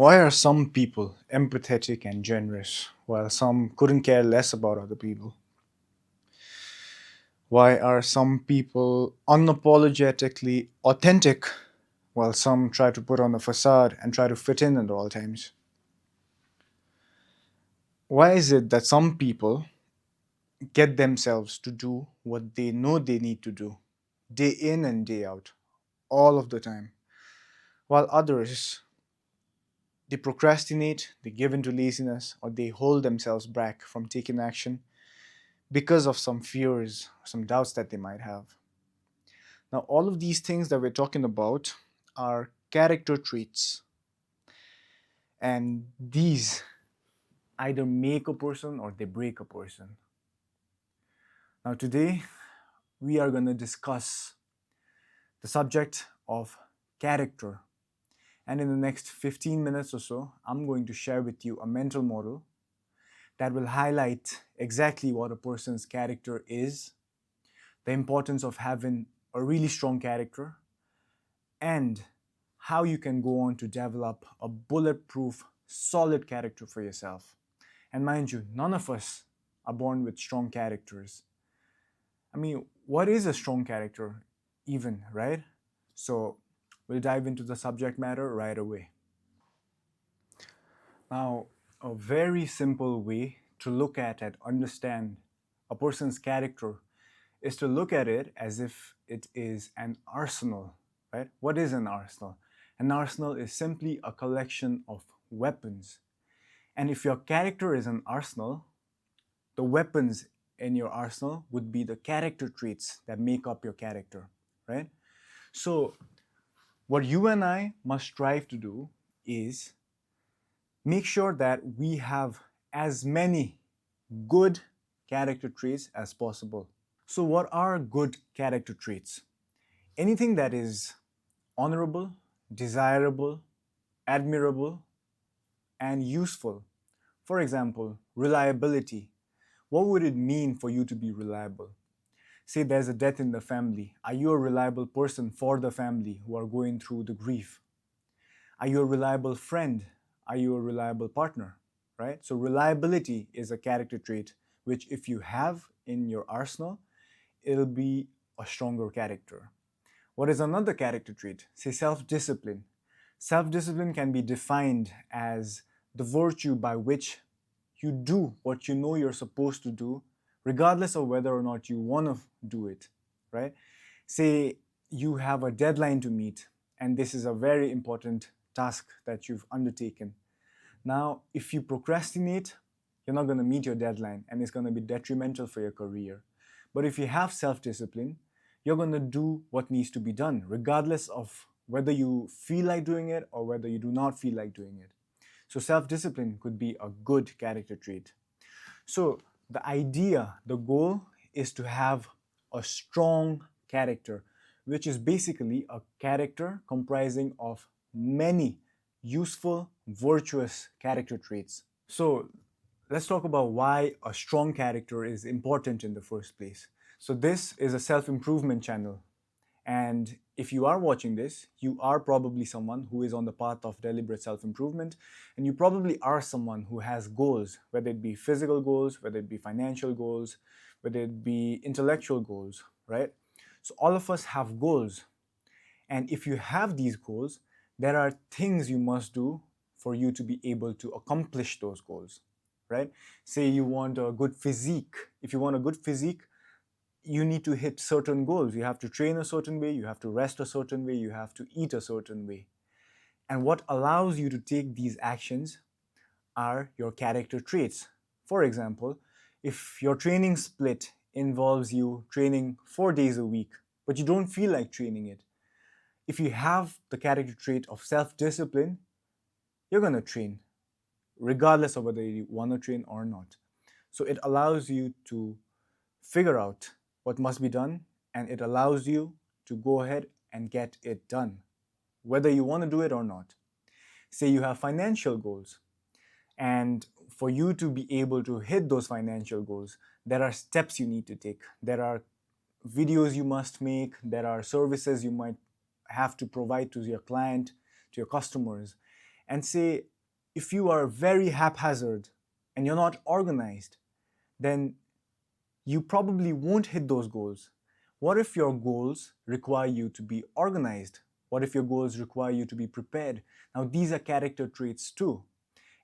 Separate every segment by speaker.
Speaker 1: Why are some people empathetic and generous while some couldn't care less about other people? Why are some people unapologetically authentic while some try to put on a facade and try to fit in at all times? Why is it that some people get themselves to do what they know they need to do, day in and day out, all of the time, while others they procrastinate, they give into laziness, or they hold themselves back from taking action because of some fears, some doubts that they might have. Now, all of these things that we're talking about are character traits, and these either make a person or they break a person. Now, today we are going to discuss the subject of character, and in the next 15 minutes or so, I'm going to share with you a mental model that will highlight exactly what a person's character is, the importance of having a really strong character, and how you can go on to develop a bulletproof, solid character for yourself. And mind you, none of us are born with strong characters. I mean, what is a strong character, even, right? So, we'll dive into the subject matter right away. Now, a very simple way to look at and understand a person's character is to look at it as if it is an arsenal, right? What is an arsenal? An arsenal is simply a collection of weapons. And if your character is an arsenal, the weapons in your arsenal would be the character traits that make up your character, right? So, what you and I must strive to do is make sure that we have as many good character traits as possible. So, what are good character traits? Anything that is honorable, desirable, admirable, and useful. For example, reliability. What would it mean for you to be reliable? Say there's a death in the family. Are you a reliable person for the family who are going through the grief? Are you a reliable friend? Are you a reliable partner? Right? So, reliability is a character trait which, if you have in your arsenal, it'll be a stronger character. What is another character trait? Say self discipline. Self discipline can be defined as the virtue by which you do what you know you're supposed to do, regardless of whether or not you want to do it, right? Say you have a deadline to meet, and this is a very important task that you've undertaken. Now, if you procrastinate, you're not going to meet your deadline and it's going to be detrimental for your career. But if you have self discipline, you're going to do what needs to be done, regardless of whether you feel like doing it or whether you do not feel like doing it. So, self discipline could be a good character trait. So, the idea, the goal is to have a strong character, which is basically a character comprising of many useful, virtuous character traits. So, let's talk about why a strong character is important in the first place. So, this is a self improvement channel. And if you are watching this, you are probably someone who is on the path of deliberate self improvement. And you probably are someone who has goals, whether it be physical goals, whether it be financial goals, whether it be intellectual goals, right? So, all of us have goals. And if you have these goals, there are things you must do for you to be able to accomplish those goals, right? Say you want a good physique. If you want a good physique, you need to hit certain goals. You have to train a certain way, you have to rest a certain way, you have to eat a certain way. And what allows you to take these actions are your character traits. For example, if your training split involves you training 4 days a week, but you don't feel like training it, if you have the character trait of self discipline, you're going to train, regardless of whether you want to train or not. So it allows you to figure out what must be done, and it allows you to go ahead and get it done, whether you want to do it or not. Say you have financial goals, and for you to be able to hit those financial goals, there are steps you need to take. There are videos you must make, there are services you might have to provide to your client, to your customers. And say if you are very haphazard and you're not organized, then you probably won't hit those goals. What if your goals require you to be organized? What if your goals require you to be prepared? Now, these are character traits too.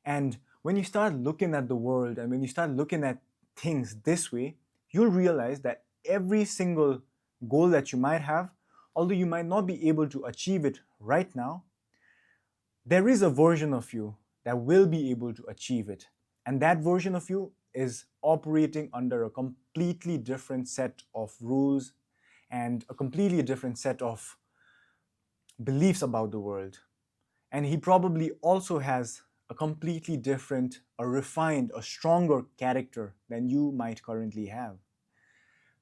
Speaker 1: And when you start looking at the world and when you start looking at things this way, you'll realize that every single goal that you might have, although you might not be able to achieve it right now, there is a version of you that will be able to achieve it. And that version of you is operating under a completely different set of rules and a completely different set of beliefs about the world. And he probably also has a completely different, a refined, a stronger character than you might currently have.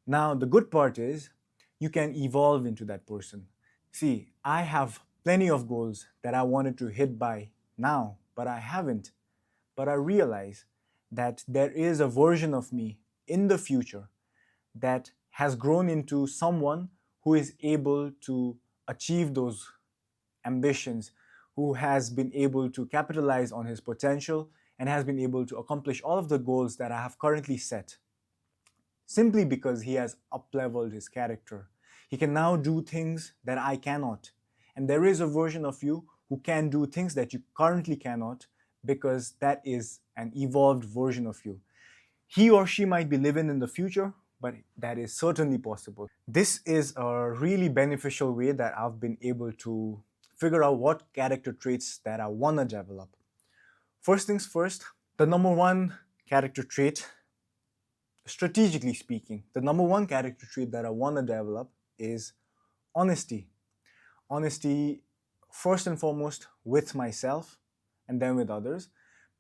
Speaker 1: Now, the good part is you can evolve into that person. See, I have plenty of goals that I wanted to hit by now, but I haven't. But I realize that there is a version of me in the future that has grown into someone who is able to achieve those ambitions, who has been able to capitalize on his potential and has been able to accomplish all of the goals that I have currently set, simply because he has upleveled his character. He can now do things that I cannot. And there is a version of you who can do things that you currently cannot, because that is an evolved version of you. He or she might be living in the future, but that is certainly possible. This is a really beneficial way that I've been able to figure out what character traits that I want to develop. First things first, the number one character trait, strategically speaking, the number one character trait that I want to develop is honesty. Honesty, first and foremost, with myself and then with others.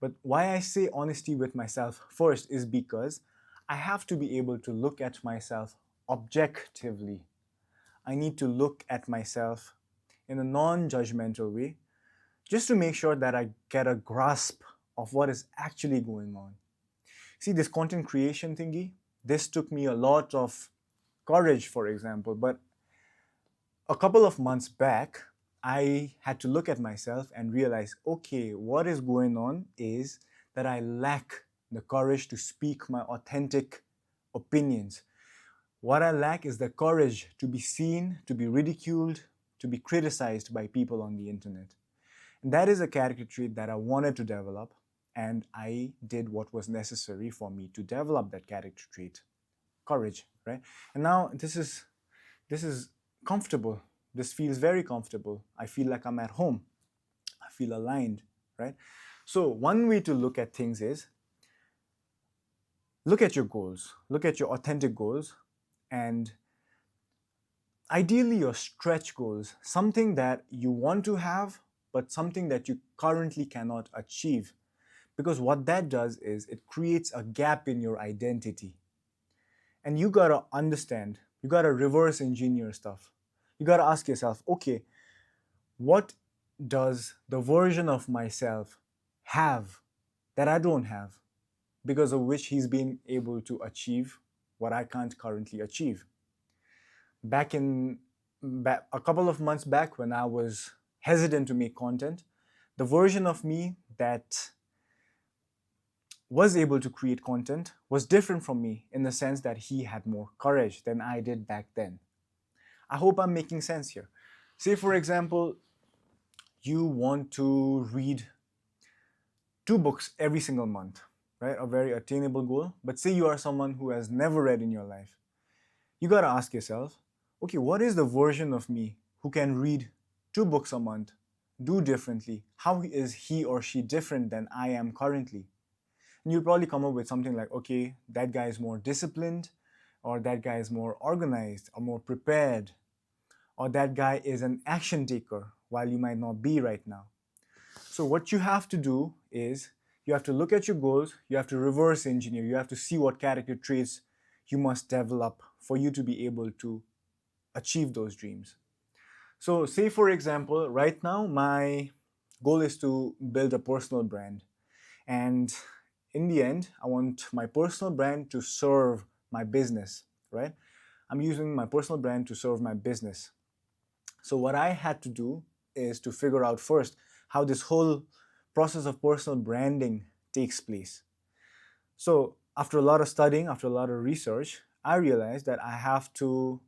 Speaker 1: But why I say honesty with myself first is because I have to be able to look at myself objectively. I need to look at myself in a non judgmental way just to make sure that I get a grasp of what is actually going on. See, this content creation thingy, this took me a lot of courage, for example, but a couple of months back, I had to look at myself and realize, okay, what is going on is that I lack the courage to speak my authentic opinions. What I lack is the courage to be seen, to be ridiculed, to be criticized by people on the internet. And that is a character trait that I wanted to develop, and I did what was necessary for me to develop that character trait. Courage, right? And now this is comfortable. This feels very comfortable. I feel like I'm at home. I feel aligned, right? So one way to look at things is look at your goals, look at your authentic goals, and ideally your stretch goals, something that you want to have, but something that you currently cannot achieve. Because what that does is it creates a gap in your identity. And you gotta understand, you gotta reverse engineer stuff. You gotta ask yourself, okay, what does the version of myself have that I don't have, because of which he's been able to achieve what I can't currently achieve? A couple of months back, when I was hesitant to make content, the version of me that was able to create content was different from me in the sense that he had more courage than I did back then. I hope I'm making sense here. Say, for example, you want to read 2 books every single month, right? A very attainable goal. But say you are someone who has never read in your life. You gotta ask yourself, okay, what is the version of me who can read 2 books a month, do differently? How is he or she different than I am currently? And you'll probably come up with something like, okay, that guy is more disciplined, or that guy is more organized, or more prepared, or that guy is an action taker, while you might not be right now. So what you have to do is you have to look at your goals, you have to reverse engineer, you have to see what character traits you must develop for you to be able to achieve those dreams. So say, for example, right now my goal is to build a personal brand. And in the end, I want my personal brand to serve my business, right? I'm using my personal brand to serve my business. So what I had to do is to figure out first how this whole process of personal branding takes place. So after a lot of studying, after a lot of research, I realized that I have to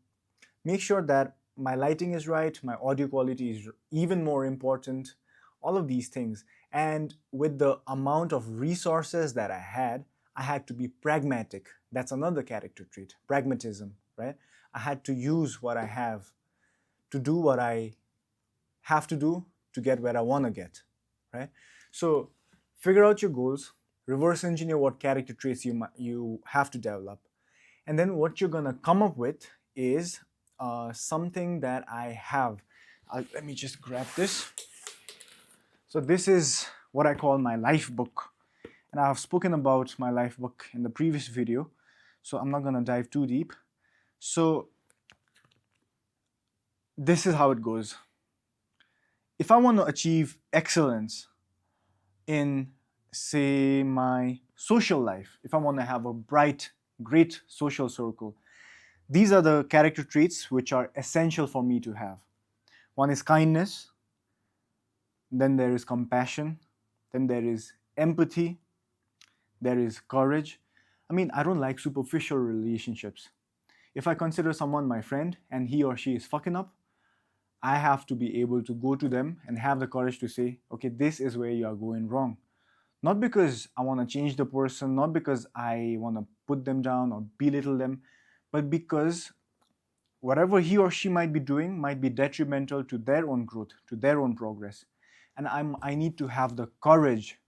Speaker 1: make sure that my lighting is right, my audio quality is even more important, all of these things. And with the amount of resources that I had to be pragmatic. That's another character trait, pragmatism, right? I had to use what I have to do what I have to do to get where I want to get, right? So figure out your goals, reverse engineer what character traits you have to develop, and then what you're gonna come up with is something that I have. Let me just grab this. So this is what I call my life book, and I've spoken about my life book in the previous video, so I'm not gonna dive too deep. So this is how it goes. If I want to achieve excellence in, say, my social life, if I want to have a bright, great social circle, these are the character traits which are essential for me to have. One is kindness, then there is compassion, then there is empathy, there is courage. I mean, I don't like superficial relationships. If I consider someone my friend and he or she is fucking up, I have to be able to go to them and have the courage to say, okay, this is where you are going wrong. Not because I want to change the person, not because I want to put them down or belittle them, but because whatever he or she might be doing might be detrimental to their own growth, to their own progress. And I need to have the courage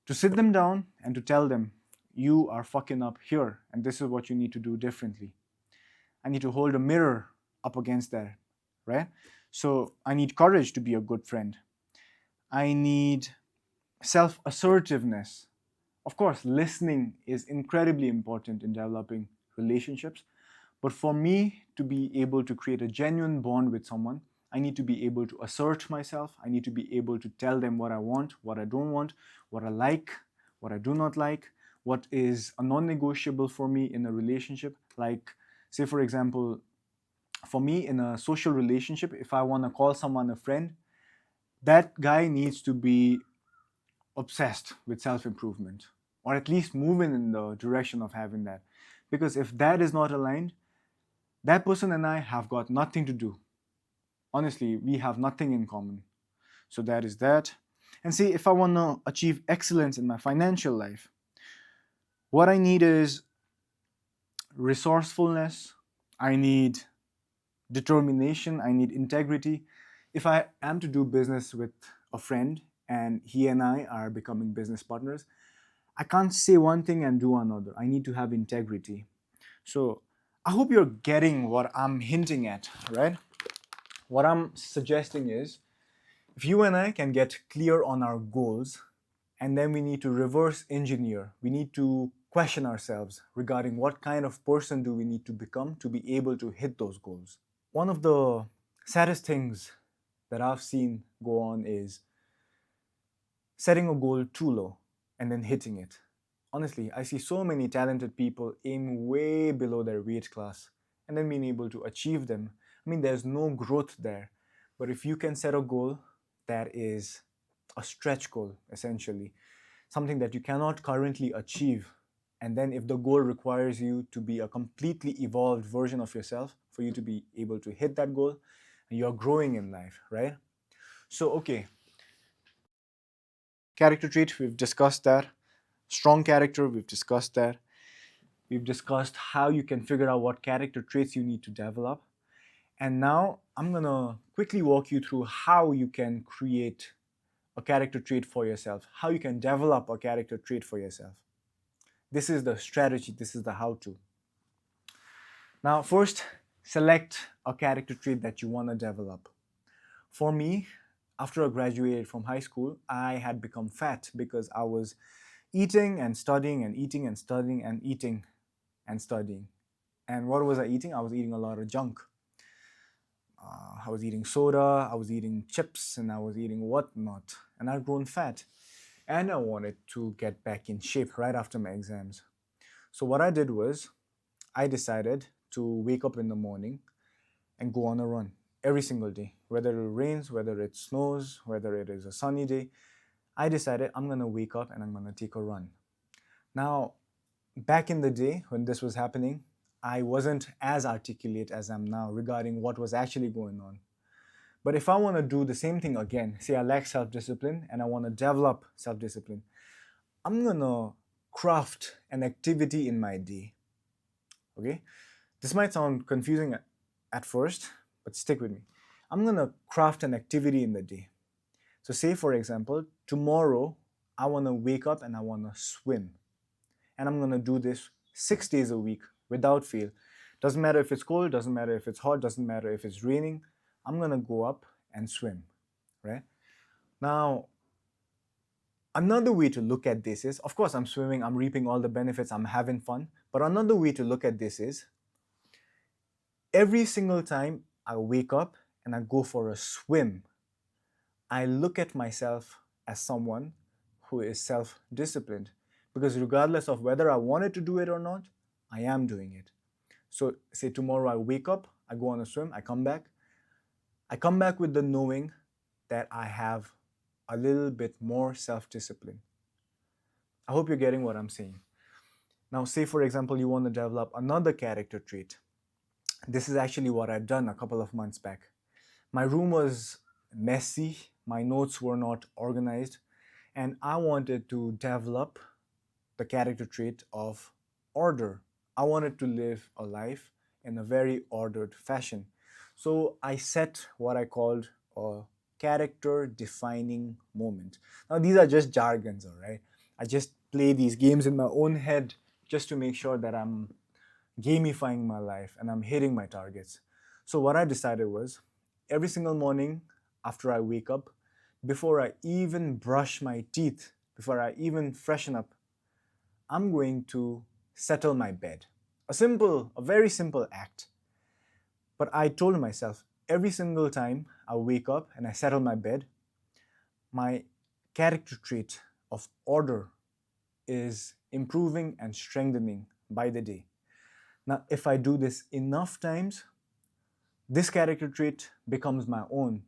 Speaker 1: to sit them down and to tell them, you are fucking up here, and this is what you need to do differently. I need to hold a mirror up against that, right? So I need courage to be a good friend. I need self assertiveness. Of course, listening is incredibly important in developing relationships. But for me to be able to create a genuine bond with someone, I need to be able to assert myself. I need to be able to tell them what I want, what I don't want, what I like, what I do not like, what is a non negotiable for me in a relationship. Like, say, for example, for me in a social relationship, if I want to call someone a friend, that guy needs to be obsessed with self improvement, or at least moving in the direction of having that. Because if that is not aligned, that person and I have got nothing to do. Honestly, we have nothing in common. So that is that. And see, if I want to achieve excellence in my financial life, what I need is resourcefulness, I need determination, I need integrity. If I am to do business with a friend and he and I are becoming business partners, I can't say one thing and do another. I need to have integrity. So I hope you're getting what I'm hinting at, right? What I'm suggesting is if you and I can get clear on our goals, and then we need to reverse engineer, we need to question ourselves regarding what kind of person do we need to become to be able to hit those goals. One of the saddest things that I've seen go on is setting a goal too low and then hitting it. Honestly, I see so many talented people aim way below their weight class and then being able to achieve them. I mean, there's no growth there. But if you can set a goal that is a stretch goal, essentially, something that you cannot currently achieve, and then if the goal requires you to be a completely evolved version of yourself for you to be able to hit that goal, you're growing in life, right? So, okay, character trait, we've discussed that. Strong character, we've discussed that. We've discussed how you can figure out what character traits you need to develop. And now I'm gonna quickly walk you through how you can create a character trait for yourself, how you can develop a character trait for yourself. This is the strategy, this is the how to. Now, first, select a character trait that you wanna develop. For me, after I graduated from high school, I had become fat because I was eating and studying and eating and studying and eating and studying. And what was I eating? I was eating a lot of junk. I was eating soda, I was eating chips, and I was eating whatnot. And I'd grown fat. And I wanted to get back in shape right after my exams. So what I did was, I decided to wake up in the morning and go on a run every single day, whether it rains, whether it snows, whether it is a sunny day. I would go on a run. And I would I decided I'm going to wake up and I'm going to take a run. Now, back in the day when this was happening, I wasn't as articulate as I'm now regarding what was actually going on. But if I want to do the same thing again, say I lack self discipline and I want to develop self discipline, I'm going to craft an activity in my day. Okay? This might sound confusing at first, but stick with me. I'm going to craft an activity in the day. So, say for example, tomorrow I want to wake up and I want to swim. And I'm going to do this 6 days a week without fail. Doesn't matter if it's cold, doesn't matter if it's hot, doesn't matter if it's raining. I'm going to go up and swim, right? Now, another way to look at this is, of course, I'm swimming, I'm reaping all the benefits, I'm having fun. But another way to look at this is, every single time I wake up and I go for a swim, I look at myself as someone who is self-disciplined. Because regardless of whether I wanted to do it or not, I am doing it. So say tomorrow I wake up, I go on a swim, I come back. I come back with the knowing that I have a little bit more self-discipline. I hope you're getting what I'm saying. Now, say for example, you want to develop another character trait. This is actually what I've done a couple of months back. My room was messy, my notes were not organized, and I wanted to develop the character trait of order. I wanted to live a life in a very ordered fashion. So I set what I called a character defining moment. Now, these are just jargons, all right? I just play these games in my own head just to make sure that I'm gamifying my life and I'm hitting my targets. So, what I decided was every single morning after I wake up, before I even brush my teeth, before I even freshen up, I'm going to settle my bed. A very simple act. But I told myself every single time I wake up and I settle my bed, my character trait of order is improving and strengthening by the day. Now, if I do this enough times, this character trait becomes my own.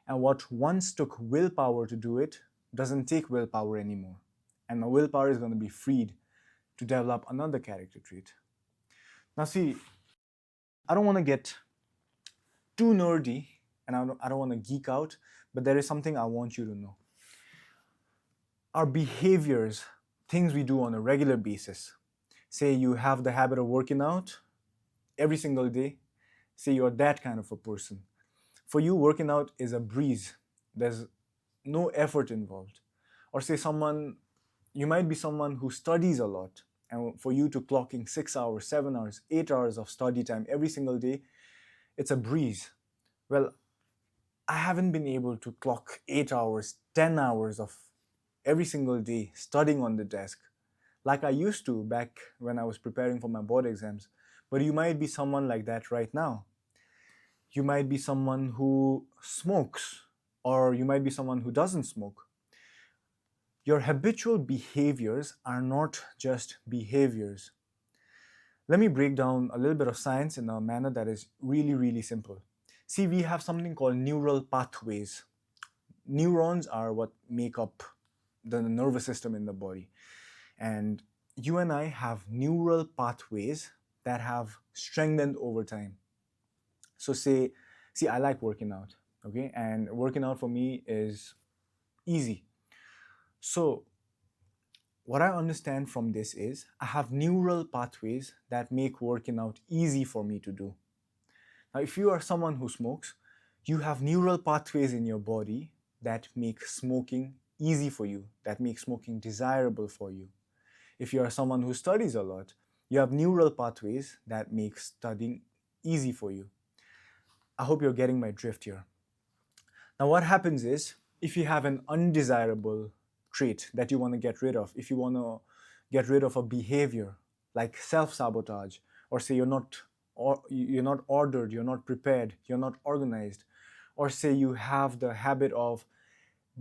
Speaker 1: And what once took willpower to do it doesn't take willpower anymore. And my willpower is going to be freed to develop another character trait. Now, see, I don't want to get too nerdy and I don't want to geek out, but there is something I want you to know. Our behaviors, things we do on a regular basis, say you have the habit of working out every single day, say you're that kind of a person. For you, working out is a breeze. There's no effort involved. Or say you might be someone who studies a lot, and for you to clock in 6 hours, 7 hours, 8 hours of study time every single day, it's a breeze. Well, I haven't been able to clock 8 hours, 10 hours of every single day studying on the desk like I used to back when I was preparing for my board exams. But you might be someone like that right now. You might be someone who smokes, or you might be someone who doesn't smoke. Your habitual behaviors are not just behaviors. Let me break down a little bit of science in a manner that is really, really simple. See, we have something called neural pathways. Neurons are what make up the nervous system in the body. And you and I have neural pathways that have strengthened over time. So see, I like working out, okay? And working out for me is easy. So what I understand from this is I have neural pathways that make working out easy for me to do. Now, if you are someone who smokes, you have neural pathways in your body that make smoking easy for you, that make smoking desirable for you. If you are someone who studies a lot, you have neural pathways that make studying easy for you. I hope you're getting my drift here. Now, what happens is, if you have an undesirable trait that you want to get rid of, if you want to get rid of a behavior like self-sabotage, or say you're not ordered, you're not prepared, you're not organized, or say you have the habit of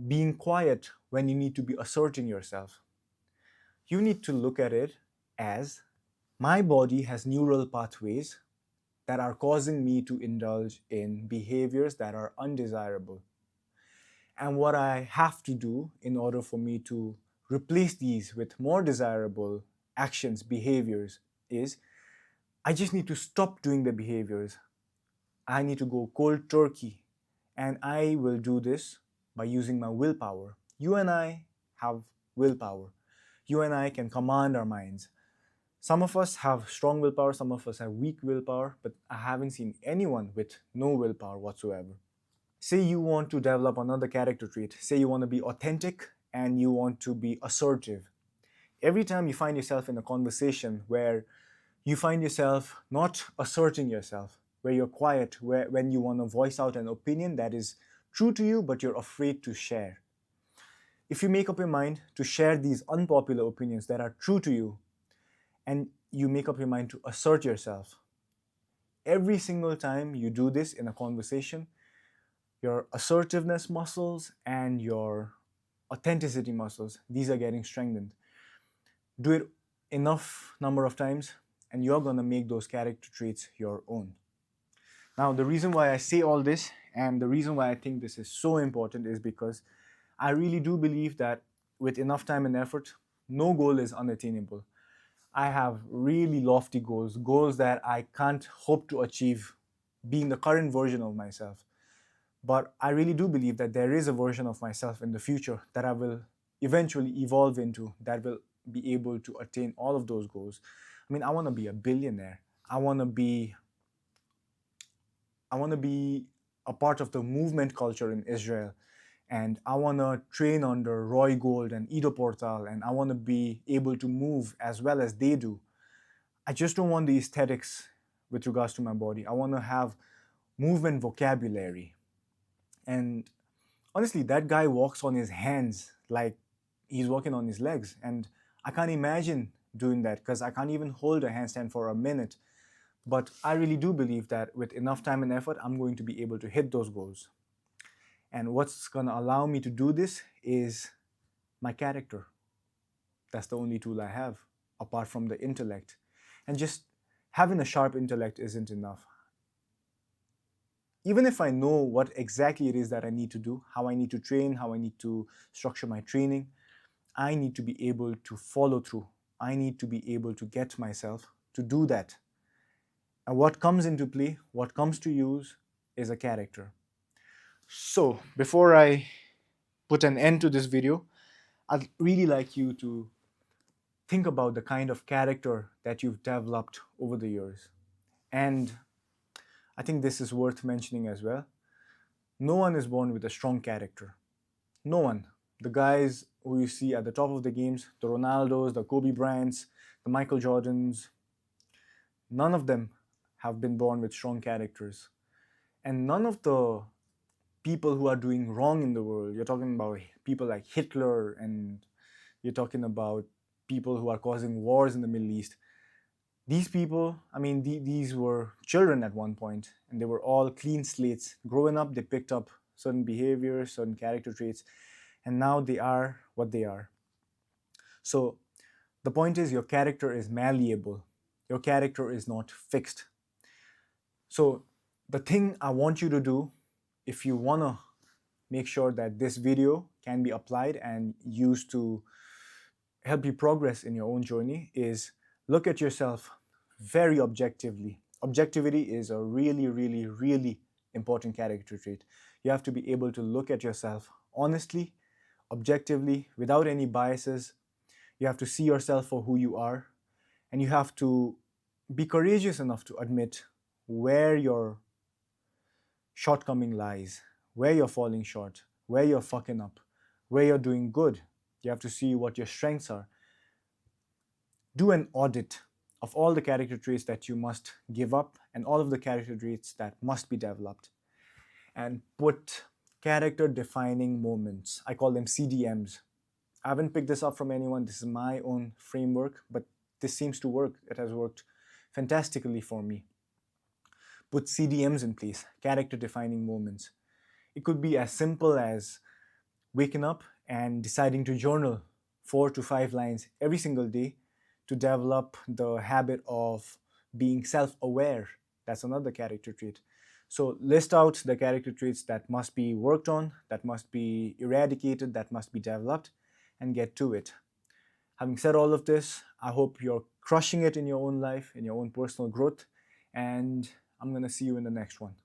Speaker 1: being quiet when you need to be asserting yourself, you need to look at it as my body has neural pathways that are causing me to indulge in behaviors that are undesirable. And what I have to do in order for me to replace these with more desirable actions, behaviors, is I just need to stop doing the behaviors. I need to go cold turkey. And I will do this by using my willpower. You and I have willpower. You and I can command our minds. Some of us have strong willpower, some of us have weak willpower, but I haven't seen anyone with no willpower whatsoever. Say you want to develop another character trait. Say you want to be authentic and you want to be assertive. Every time you find yourself in a conversation where you find yourself not asserting yourself, where you're quiet, when you want to voice out an opinion that is true to you but you're afraid to share. If you make up your mind to share these unpopular opinions that are true to you, and you make up your mind to assert yourself, every single time you do this in a conversation, your assertiveness muscles and your authenticity muscles, these are getting strengthened. Do it enough number of times and you're going to make those character traits your own. Now, the reason why I say all this and the reason why I think this is so important is because I really do believe that with enough time and effort, no goal is unattainable. I have really lofty goals, goals that I can't hope to achieve being the current version of myself. But I really do believe that there is a version of myself in the future that I will eventually evolve into, that will be able to attain all of those goals. I mean, I want to be a billionaire. I want to be a part of the movement culture in Israel. And I want to train under Roy Gold and Ido Portal, and I want to be able to move as well as they do. I just don't want the aesthetics with regards to my body. I want to have movement vocabulary. And honestly, that guy walks on his hands like he's walking on his legs. And I can't imagine doing that because I can't even hold a handstand for a minute. But I really do believe that with enough time and effort, I'm going to be able to hit those goals. And what's going to allow me to do this is my character. That's the only tool I have, apart from the intellect. And just having a sharp intellect isn't enough. Even if I know what exactly it is that I need to do, how I need to train, how I need to structure my training, I need to be able to follow through. I need to be able to get myself to do that. And what comes into play, what comes to use, is a character. So, before I put an end to this video, I'd really like you to think about the kind of character that you've developed over the years. And I think this is worth mentioning as well. No one is born with a strong character. No one. The guys who you see at the top of the games, the Ronaldos, the Kobe Bryants, the Michael Jordans, none of them have been born with strong characters. And none of the people who are doing wrong in the world, you're talking about people like Hitler, and you're talking about people who are causing wars in the Middle East. These people, I mean, these were children at one point, and they were all clean slates. Growing up, they picked up certain behaviors, certain character traits, and now they are what they are. So the point is, your character is malleable. Your character is not fixed. So the thing I want you to do, if you want to make sure that this video can be applied and used to help you progress in your own journey, is look at yourself very objectively. Objectivity is a really, really, really important character trait. You have to be able to look at yourself honestly, objectively, without any biases. You have to see yourself for who you are, and you have to be courageous enough to admit where your shortcoming lies, where you're falling short, where you're fucking up, where you're doing good. You have to see what your strengths are. Do an audit of all the character traits that you must give up and all of the character traits that must be developed. And put character defining moments. I call them CDMs. I haven't picked this up from anyone. This is my own framework, but this seems to work. It has worked fantastically for me. Put CDMs in place, character defining moments. It could be as simple as waking up and deciding to journal 4 to 5 lines every single day to develop the habit of being self-aware. That's another character trait. So list out the character traits that must be worked on, that must be eradicated, that must be developed, and get to it. Having said all of this, I hope you're crushing it in your own life, in your own personal growth, and I'm going to see you in the next one.